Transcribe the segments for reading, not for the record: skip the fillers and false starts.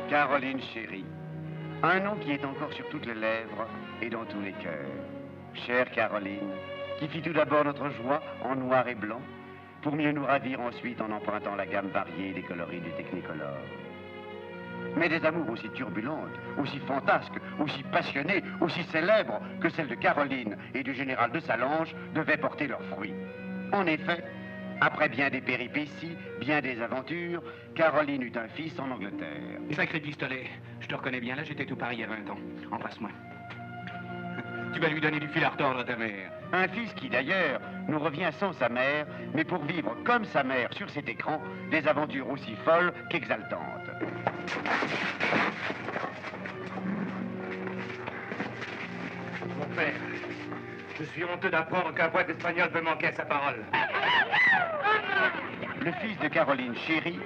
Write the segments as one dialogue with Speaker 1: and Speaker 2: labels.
Speaker 1: Caroline chérie, un nom qui est encore sur toutes les lèvres et dans tous les cœurs. Chère Caroline, qui fit tout d'abord notre joie en noir et blanc, pour mieux nous ravir ensuite en empruntant la gamme variée des coloris du Technicolor. Mais des amours aussi turbulentes, aussi fantasques, aussi passionnées, aussi célèbres que celles de Caroline et du général de Salange devaient porter leurs fruits. En effet, après bien des péripéties, bien des aventures, Caroline eut un fils en Angleterre.
Speaker 2: Sacré pistolet, je te reconnais bien, là j'étais tout Paris il y a 20 ans. Embrasse-moi. Tu vas lui donner du fil à retordre à ta mère.
Speaker 1: Un fils qui d'ailleurs nous revient sans sa mère, mais pour vivre comme sa mère sur cet écran, des aventures aussi folles qu'exaltantes.
Speaker 2: Mon père, je suis honteux d'apprendre qu'un poète espagnol peut manquer à sa parole.
Speaker 1: Le fils de Caroline chérie,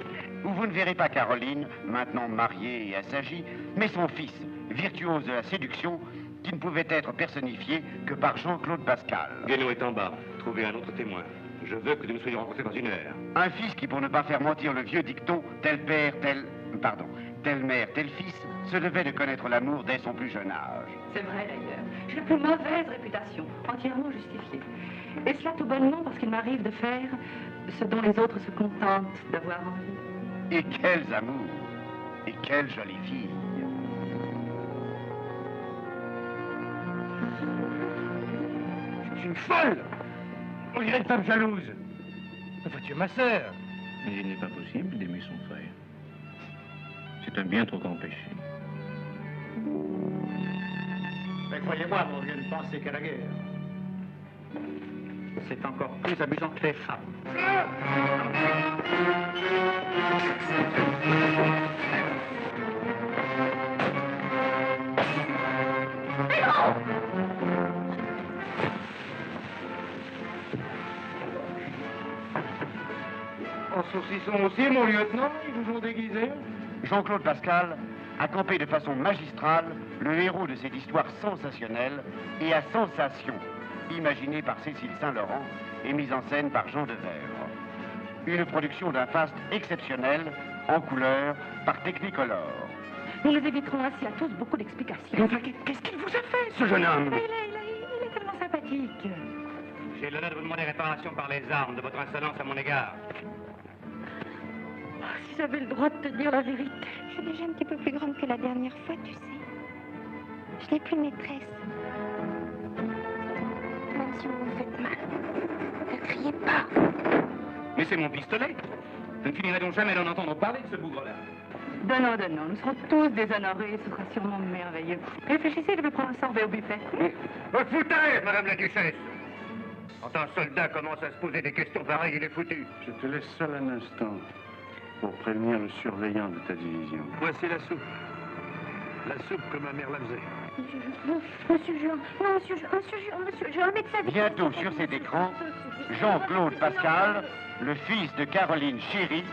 Speaker 1: où vous ne verrez pas Caroline, maintenant mariée et assagie, mais son fils, virtuose de la séduction, qui ne pouvait être personnifié que par Jean-Claude Pascal.
Speaker 2: Guénaud est en bas. Trouvez un autre témoin. Je veux que nous nous soyons rencontrés dans 1 heure.
Speaker 1: Un fils qui, pour ne pas faire mentir le vieux dicton, tel père, telle mère, tel fils, se devait de connaître l'amour dès son plus jeune âge.
Speaker 3: C'est vrai d'ailleurs. J'ai la plus mauvaise réputation, entièrement justifiée. Et cela tout bonnement parce qu'il m'arrive de faire ce dont les autres se contentent d'avoir envie.
Speaker 1: Et quels amours! Et quelle jolie fille!
Speaker 2: C'est une folle! On dirait une femme jalouse. Enfin, tu es ma sœur.
Speaker 4: Mais il n'est pas possible d'aimer son frère. C'est un bien trop grand péché.
Speaker 2: Mais croyez-moi, mon vieux, ne pensez qu'à la guerre. C'est encore plus amusant que les femmes. En saucisson aussi, mon lieutenant, ils vous ont déguisé.
Speaker 1: Jean-Claude Pascal a campé de façon magistrale le héros de cette histoire sensationnelle et à sensation, imaginée par Cécile Saint-Laurent et mise en scène par Jean Devèvre. Une production d'un faste exceptionnel, en couleur, par Technicolor.
Speaker 3: Nous nous éviterons ainsi à tous beaucoup d'explications.
Speaker 2: Enfin, qu'est-ce qu'il vous a fait, ce jeune homme?
Speaker 3: Il est tellement sympathique.
Speaker 2: J'ai l'honneur de vous demander réparation par les armes de votre insolence à mon égard.
Speaker 3: Oh, si j'avais le droit de te dire la vérité.
Speaker 5: Je suis déjà un petit peu plus grande que la dernière fois, tu sais. Je n'ai plus de maîtresse. Même si vous me faites mal, ne criez pas.
Speaker 2: Mais c'est mon pistolet. Je ne finirai donc jamais d'en entendre parler de ce bougre-là.
Speaker 3: Donnons. Nous serons tous déshonorés. Ce sera sûrement merveilleux. Réfléchissez, je vais prendre un sorbet au buffet.
Speaker 2: Foutaise, madame la duchesse. Quand un soldat commence à se poser des questions pareilles, il est foutu.
Speaker 4: Je te laisse seul un instant pour prévenir le surveillant de ta division.
Speaker 2: Voici la soupe. La soupe que ma mère la faisait.
Speaker 5: Monsieur Jean, non, monsieur Jean, médecin.
Speaker 1: Bientôt sur cet écran, Jean-Claude Pascal, le fils de Caroline chérie,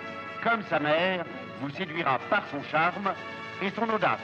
Speaker 1: comme sa mère, vous séduira par son charme et son audace.